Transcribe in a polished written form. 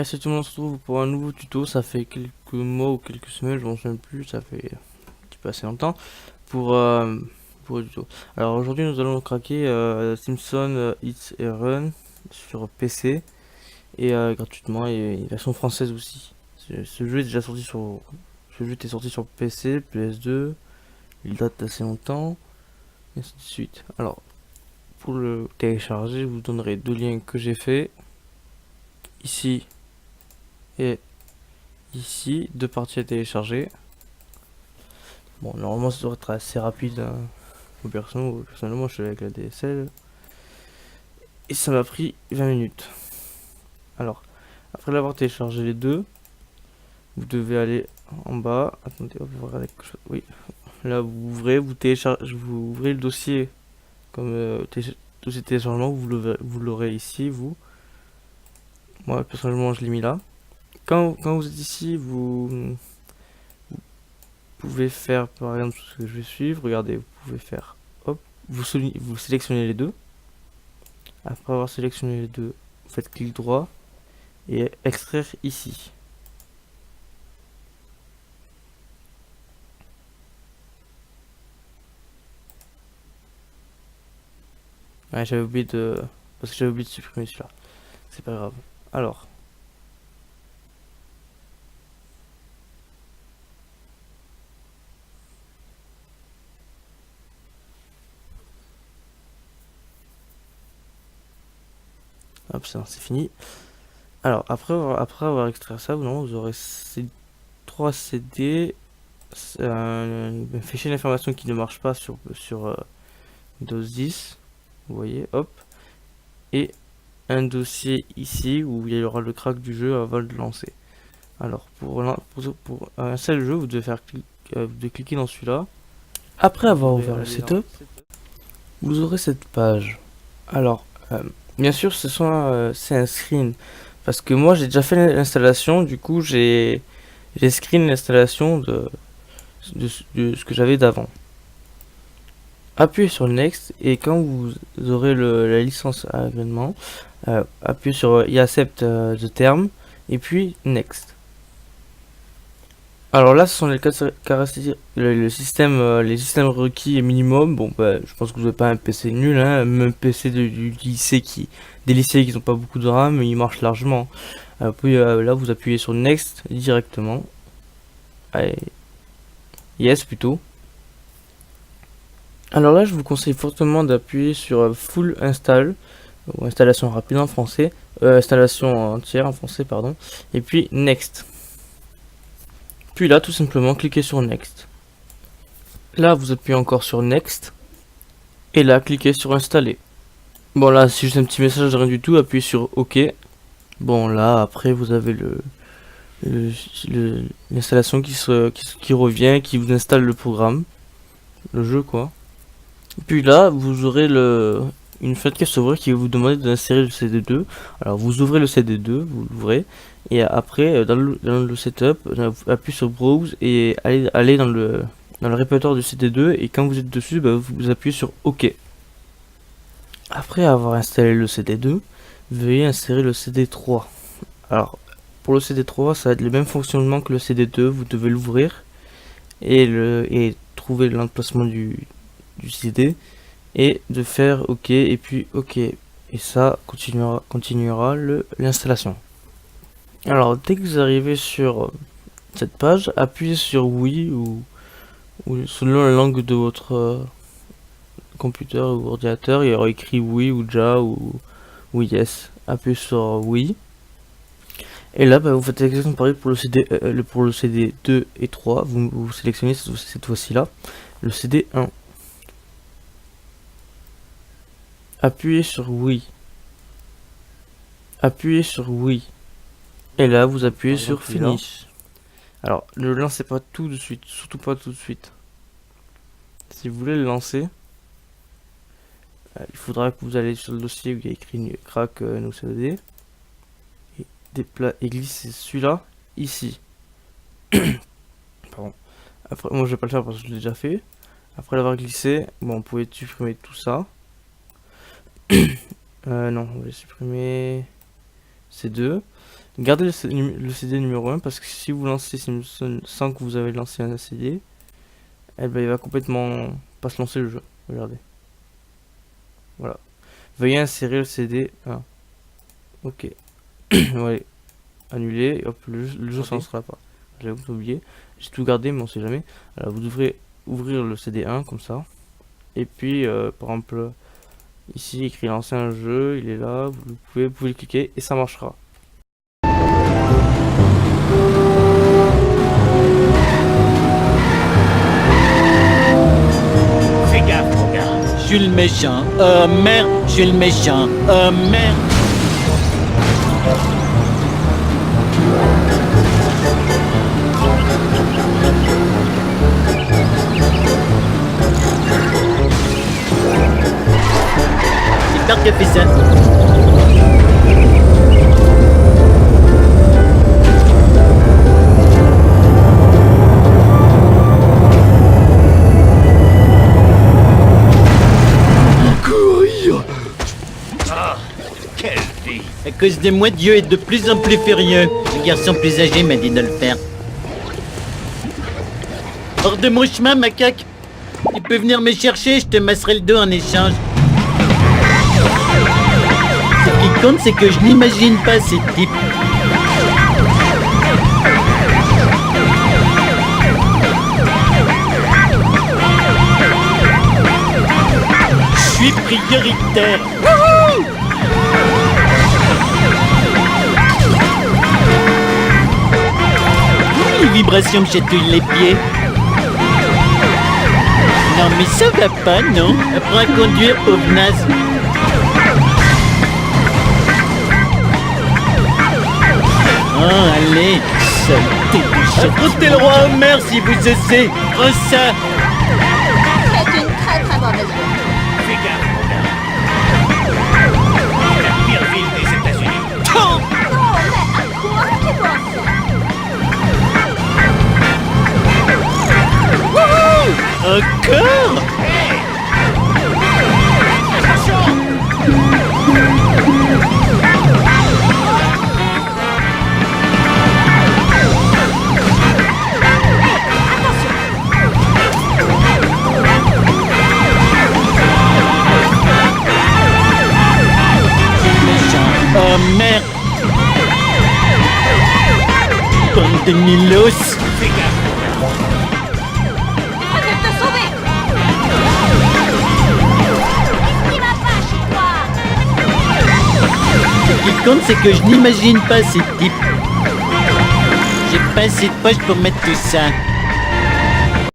C'est tout le monde se retrouve pour un nouveau tuto. Ça fait quelques mois ou quelques semaines, je m'en souviens plus, ça fait un petit peu assez longtemps pour, euh, pour le tuto. Alors aujourd'hui, nous allons craquer Simpson Hits et Run sur PC et gratuitement et une version française aussi. Ce jeu est déjà sorti sur ce jeu était sorti sur PC, PS2, il date d'assez longtemps et ainsi de suite. Alors pour le télécharger, je vous donnerai deux liens que j'ai fait ici et ici, deux parties à télécharger. Bon, normalement, ça devrait être assez rapide hein, personnellement, je suis avec la DSL. Et ça m'a pris 20 minutes. Alors, après l'avoir téléchargé les deux, vous devez aller en bas. Attendez, on va voir quelque chose. Oui, là, vous téléchargez, vous ouvrez le dossier comme dossier de téléchargement, vous l'aurez ici, vous. Moi, personnellement, je l'ai mis là. Quand vous êtes ici, vous pouvez faire, par exemple, ce que je vais suivre. Regardez, vous pouvez faire, hop, vous sélectionnez les deux. Après avoir sélectionné les deux, vous faites clic droit et extraire ici. Ouais, j'avais oublié de... Parce que j'avais oublié de supprimer celui-là. C'est pas grave. Alors. Hop, ça, c'est fini. Alors, après avoir extrait ça, vous aurez ces 3 CD. C'est un fichier d'information qui ne marche pas sur Windows 10. Vous voyez, hop. Et un dossier ici où il y aura le crack du jeu avant de lancer. Alors, pour installer le jeu, vous devez cliquer dans celui-là. Après avoir ouvert le setup, vous aurez cette page. Alors, bien sûr, c'est un screen. Parce que moi, j'ai déjà fait l'installation, du coup, j'ai screen l'installation de ce que j'avais d'avant. Appuyez sur Next et quand vous aurez la licence à agrément, appuyez sur I accept the term et puis Next. Alors là, ce sont les caractéristiques, le système, les systèmes requis et minimum. Bon, bah, je pense que vous n'avez pas un PC nul, hein, même un PC du lycée des lycées qui n'ont pas beaucoup de RAM, il marche largement. Puis là, vous appuyez sur Next directement. Allez, Yes plutôt. Alors là, je vous conseille fortement d'appuyer sur Full Install, ou installation rapide en français, installation entière en français, pardon, et puis Next. Puis là, tout simplement, cliquez sur Next. Là, vous appuyez encore sur Next. Et là, cliquez sur Installer. Bon, là, c'est juste un petit message de rien du tout. Appuyez sur OK. Bon, là, après, vous avez l'installation qui revient, qui vous installe le programme. Le jeu, quoi. Et puis là, vous aurez une fenêtre qui s'ouvre qui va vous demander d'insérer le CD2. Alors, vous ouvrez le CD2, vous l'ouvrez. Et après, dans le setup, appuyez sur Browse et allez dans le répertoire du CD2. Et quand vous êtes dessus, bah, vous appuyez sur OK. Après avoir installé le CD2, veuillez insérer le CD3. Alors, pour le CD3, ça va être le même fonctionnement que le CD2. Vous devez l'ouvrir et trouver l'emplacement du CD et de faire OK et puis OK. Et ça continuera l'installation. Alors, dès que vous arrivez sur cette page, appuyez sur oui ou selon la langue de votre computer ou ordinateur, il y aura écrit oui ou ja ou yes. Appuyez sur oui. Et là, bah, vous faites exactement pareil pour pour le CD 2 et 3. Vous sélectionnez cette fois-ci là le CD 1. Appuyez sur oui. Appuyez sur oui. Et là, vous appuyez sur finish. Alors, ne le lancez pas tout de suite, surtout pas tout de suite. Si vous voulez le lancer, il faudra que vous allez sur le dossier où il y a écrit crack no COD et glisser celui-là ici. Pardon. Après, moi je vais pas le faire parce que je l'ai déjà fait. Après l'avoir glissé, bon, vous pouvez supprimer tout ça. Non, on va supprimer ces deux. Gardez le CD numéro 1 parce que si vous lancez Simpson sans que vous avez lancé un CD, eh ben, il va complètement pas se lancer le jeu. Regardez. Voilà. Veuillez insérer le CD 1. Ok. Ouais. Annuler. Hop, le jeu s'en sera pas. J'avais oublié. J'ai tout gardé, mais on sait jamais. Alors vous devrez ouvrir le CD 1 comme ça. Et puis, par exemple, ici écrit lancer un jeu. Il est là. Vous pouvez le cliquer et ça marchera. Fais gaffe, mon gars. Je suis le méchant. Merde, je suis le méchant. Merde. C'est Bert qui a fait ça. Quelle vie. À cause de moi, Dieu est de plus en plus furieux. Le garçon plus âgé m'a dit de le faire. Hors de mon chemin, macaque. Tu peux venir me chercher, je te masserai le dos en échange. Ce qui compte, c'est que je n'imagine pas ces types. Je suis prioritaire. Les vibrations me chatouillent les pieds. Non mais ça va pas, non? Apprends à conduire, pauvre naze. Oh, allez, saleté de chat. Affrontez le roi Homer si vous cessez. Prends ça. C'est une très très mauvaise idée. Fais gaffe, mon gars. La pire ville des États-Unis. Oh, mais à quoi tu penses? Encore? Oh merde! Bande de Milos! Fais gaffe, mon gars. Je vais te sauver. Qu'est-ce qui va pas chez toi? Ce qui compte, c'est que je n'imagine pas ces types. J'ai pas assez de poche pour mettre tout ça.